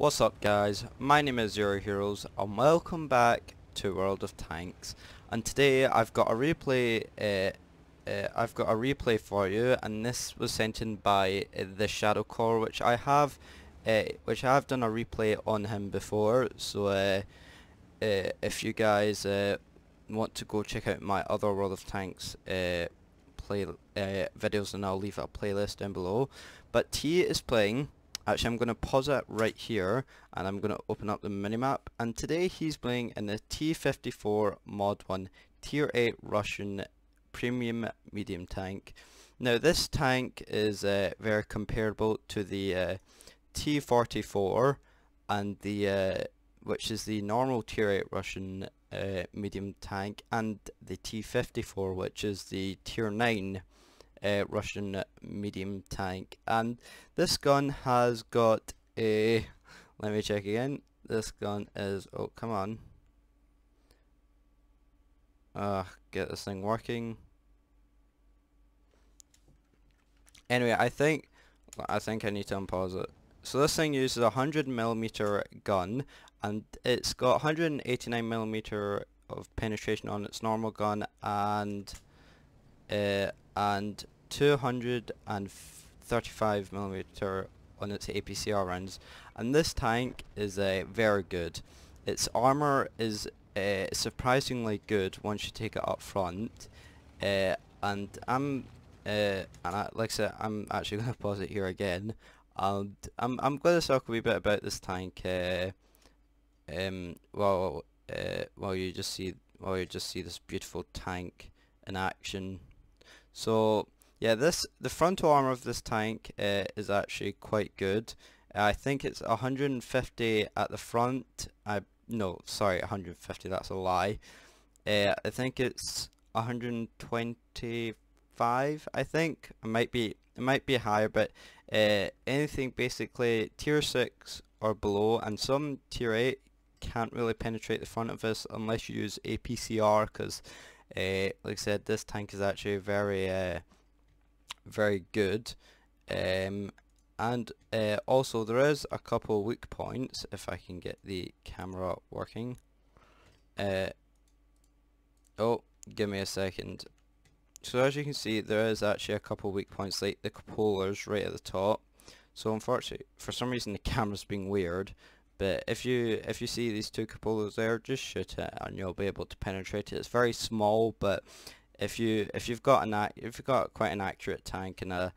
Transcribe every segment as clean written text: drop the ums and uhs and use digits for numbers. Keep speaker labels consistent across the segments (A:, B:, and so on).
A: What's up guys, my name is Zero Heroes and welcome back to World of Tanks, and today I've got a replay for you, and this was sent in by the Shadow Core, which I have done a replay on him before. So if you guys want to go check out my other World of Tanks videos, and I'll leave a playlist down below. But T is playing. Actually, I'm going to pause it right here, and I'm going to open up the minimap. And today he's playing in the T-54 Mod 1 Tier 8 Russian Premium Medium Tank. Now this tank is very comparable to the T-44 and the which is the normal Tier 8 Russian medium tank, and the T-54, which is the Tier 9 Russian medium tank. And this gun has got a, let me check again, this gun is, oh come on, get this thing working. Anyway, I think I need to unpause it. So this thing uses a 100mm gun, and it's got 189mm of penetration on its normal gun, and 235mm on its APCR rounds. And this tank is very good. Its armor is surprisingly good once you take it up front. Like I said, I'm actually going to pause it here again. And I'm going to talk a wee bit about this tank. While you just see this beautiful tank in action. So yeah, the frontal armor of this tank is actually quite good. I think it's 150 at the front. No, sorry, 150. That's a lie. I think it's 125. I think it might be higher, but anything basically tier 6 or below, and some tier 8 can't really penetrate the front of this unless you use APCR, because like I said, this tank is actually very good. And also there is a couple weak points, if I can get the camera working. Oh, give me a second. So as you can see, there is actually a couple weak points, like the cupolas right at the top. So unfortunately, for some reason the camera's being weird, but if you see these two cupolas there, just shoot it and you'll be able to penetrate it. It's very small, but if you've got quite an accurate tank and a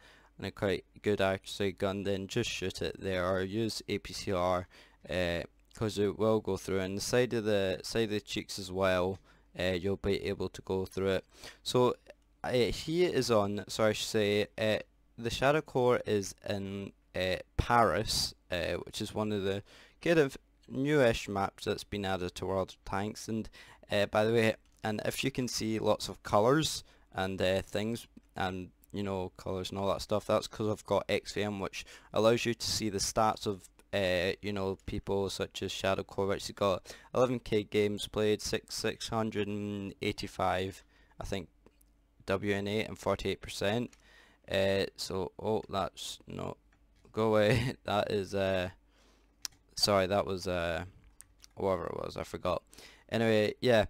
A: quite good accuracy gun, then just shoot it there, or use APCR, because it will go through. And the side of the cheeks as well, you'll be able to go through it. So he is on, sorry I should say, the Shadow Core is in Paris, which is one of the kind of newish maps that's been added to World of Tanks. And by the way, and if you can see lots of colours and things, and you know, colours and all that stuff, that's because I've got XVM, which allows you to see the stats of you know, people such as Shadow Core, which has got 11k games played, 685 I think WN8, and 48%. So that's no, go away. That is sorry, that was whatever it was, I forgot. Anyway, yeah,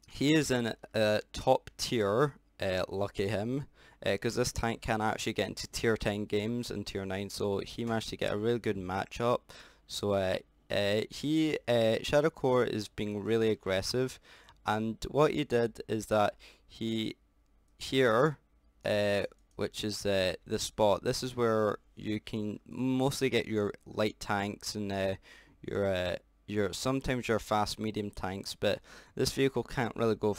A: he is in top tier, lucky him, because this tank can actually get into tier 10 games and tier 9, so he managed to get a really good matchup. So Shadow Core is being really aggressive, and what he did is that he here, which is the spot, this is where you can mostly get your light tanks and your sometimes your fast medium tanks, but this vehicle can't really go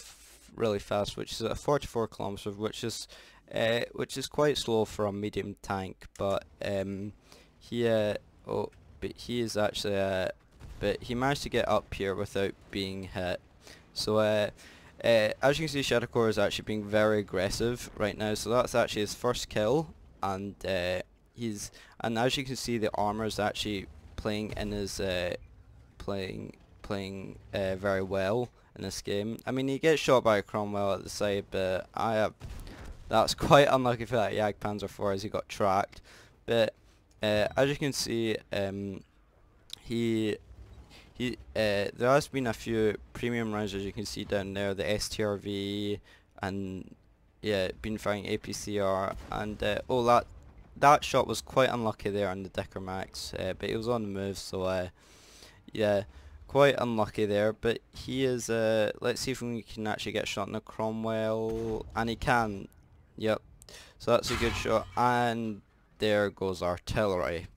A: really fast, which is at 44 kilometers, which is quite slow for a medium tank. But he is actually but he managed to get up here without being hit. So as you can see, Shadow Core is actually being very aggressive right now. So that's actually his first kill, and as you can see, the armor is actually playing in his playing very well in this game. I mean, he gets shot by a Cromwell at the side, but that's quite unlucky for that Jagdpanzer IV, as he got tracked. But as you can see, there has been a few premium rounds, as you can see down there, the STRV, and yeah, been firing APCR, and oh, that shot was quite unlucky there on the Dicker Max, but he was on the move, so yeah, quite unlucky there. But he is, let's see if we can actually get a shot on the Cromwell, and he can, yep, so that's a good shot, and there goes artillery.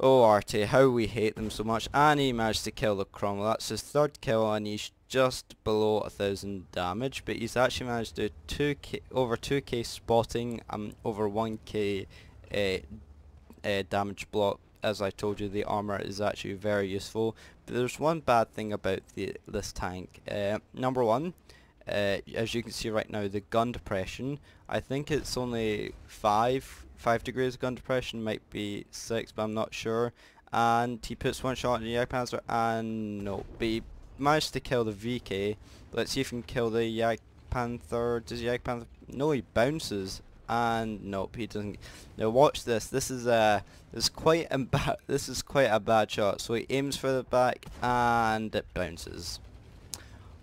A: Oh, RT, how we hate them so much. And he managed to kill the Cromwell. That's his third kill, and he's just below 1,000 damage. But he's actually managed to do over 2k spotting, over 1k damage block. As I told you, the armor is actually very useful. But there's one bad thing about this tank. Number one, as you can see right now, the gun depression. I think it's only 5 degrees gun depression, might be 6, but I'm not sure. And he puts one shot in the Jagdpanzer, and no, but he managed to kill the VK. Let's see if he can kill the Jagdpanther. Does Jagdpanther? No, he bounces, and nope, he doesn't. Now watch this. This is quite a bad shot. So he aims for the back, and it bounces.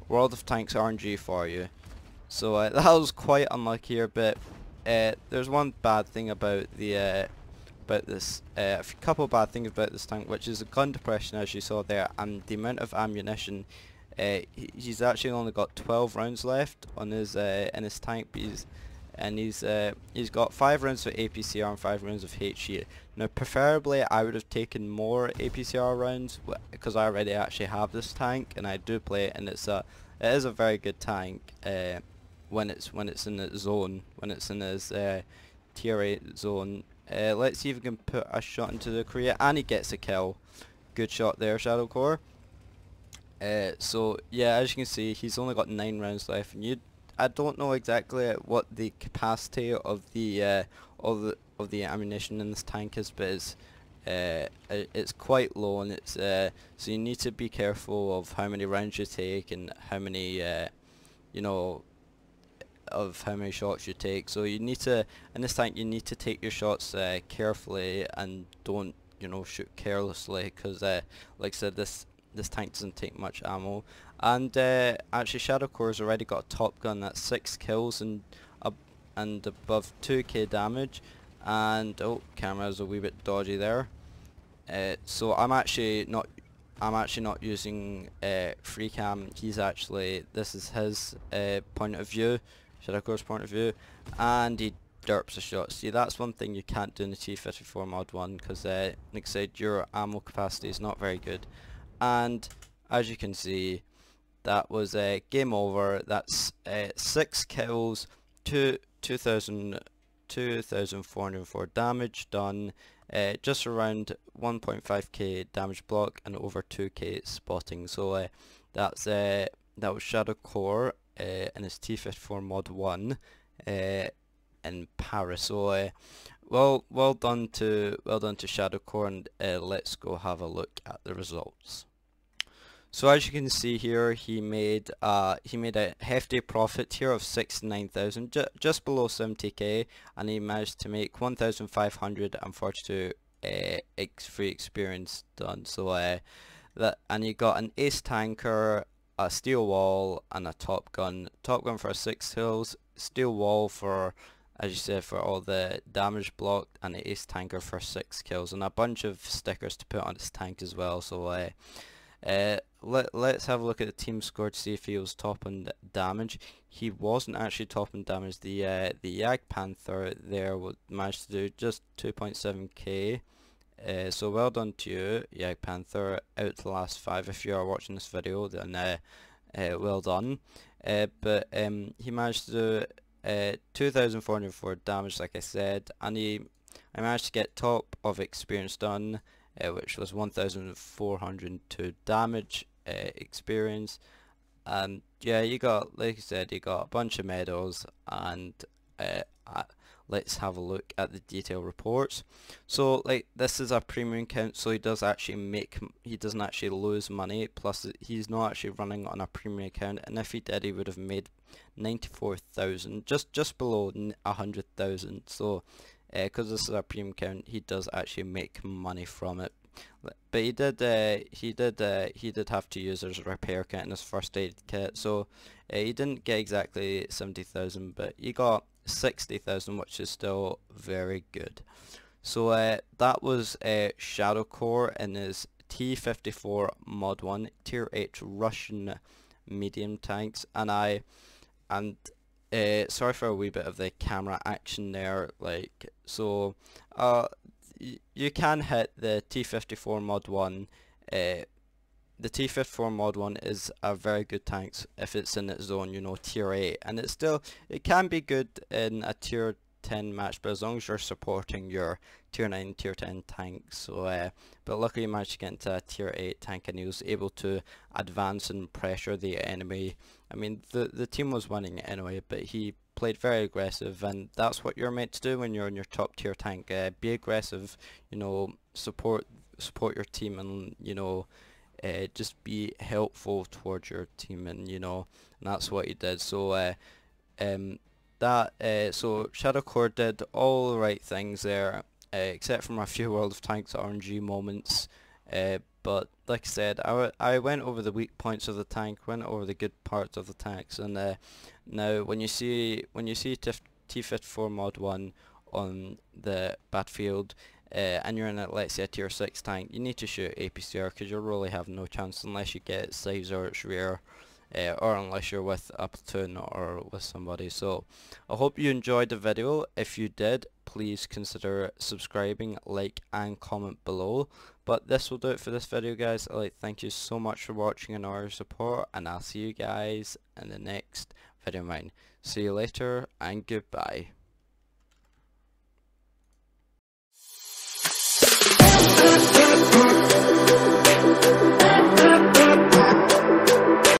A: World of Tanks RNG for you. So that was quite unlucky here, but there's one bad thing about a couple bad things about this tank, which is the gun depression, as you saw there, and the amount of ammunition. He's actually only got 12 rounds left on his in his tank, he's got 5 rounds of APCR and 5 rounds of HE. Now, preferably, I would have taken more APCR rounds because I already actually have this tank and I do play it, and it is a very good tank. When it's in its zone, when it's in his tier 8 zone. Let's see if we can put a shot into the Korea, and he gets a kill. Good shot there, Shadowcore. So yeah, as you can see, he's only got 9 rounds left, and I don't know exactly what the capacity of the ammunition in this tank is, but it's quite low, and it's so you need to be careful of how many rounds you take and how many of how many shots you take. So you need to, in this tank, you need to take your shots carefully and don't shoot carelessly, because like I said, this tank doesn't take much ammo. And actually Shadowcore's already got a top gun that's 6 kills and above 2k damage. And oh, camera's a wee bit dodgy there. So I'm actually not using free cam. This is his point of view, Shadowcore's point of view, and he derps a shot. See, that's one thing you can't do in the T54 Mod 1, because like I said, your ammo capacity is not very good. And as you can see, that was game over. That's 6 kills, 2,404 damage done, just around 1.5k damage block and over 2k spotting. So that was Shadowcore in his T54 Mod 1 in Paris. So well done to Shadowcore, and let's go have a look at the results. So as you can see here, he made a hefty profit here of 69,000, just below 70k, and he managed to make 1,542 free experience done. So and he got an ace tanker, a steel wall, and a top gun. Top gun for 6 kills, steel wall for, as you said, for all the damage blocked, and an ace tanker for 6 kills, and a bunch of stickers to put on his tank as well. So let's have a look at the team score to see if he was top on damage. He wasn't actually top on damage. The Jagdpanther there managed to do just 2.7k. So well done to you, Jagdpanther, out to the last 5. If you are watching this video, then well done. But he managed to do 2,404 damage, like I said, and I managed to get top of experience done, which was 1,402 damage experience. And yeah, you got, like I said, you got a bunch of medals, and let's have a look at the detail reports. So like, this is a premium account, so he doesn't actually lose money, plus he's not actually running on a premium account, and if he did, he would have made 94,000, just below 100,000. So because this is a premium account, he does actually make money from it. But he did have to use his repair kit and his first aid kit, so he didn't get exactly 70,000, but he got 60,000, which is still very good. So that was Shadow Core in his T-54 Mod 1 Tier 8 Russian medium tanks, and sorry for a wee bit of the camera action there, like, so you can hit the T-54 Mod 1. The T-54 Mod 1 is a very good tank if it's in its zone, you know, Tier 8, and it can be good in a Tier 10 match, but as long as you're supporting your Tier 9, Tier 10 tanks. So, but luckily he managed to get into a Tier 8 tank, and he was able to advance and pressure the enemy. I mean, the team was winning anyway, but he played very aggressive, and that's what you're meant to do when you're in your top tier tank. Be aggressive, you know, support your team, and you know, just be helpful towards your team, and you know, and that's what he did. So so Shadow Core did all the right things there, except for my few World of Tanks RNG moments. But like I said, I went over the weak points of the tank, went over the good parts of the tanks, and now when you see T-54 Mod 1 on the battlefield, and you're in let's say a tier 6 tank, you need to shoot APCR, because you'll really have no chance unless you get size or it's rare, or unless you're with a platoon or with somebody. So I hope you enjoyed the video. If you did, please consider subscribing, like and comment below. But this will do it for this video, guys. I'd like to thank you so much for watching and all your support, and I'll see you guys in the next video of mine. See you later and goodbye.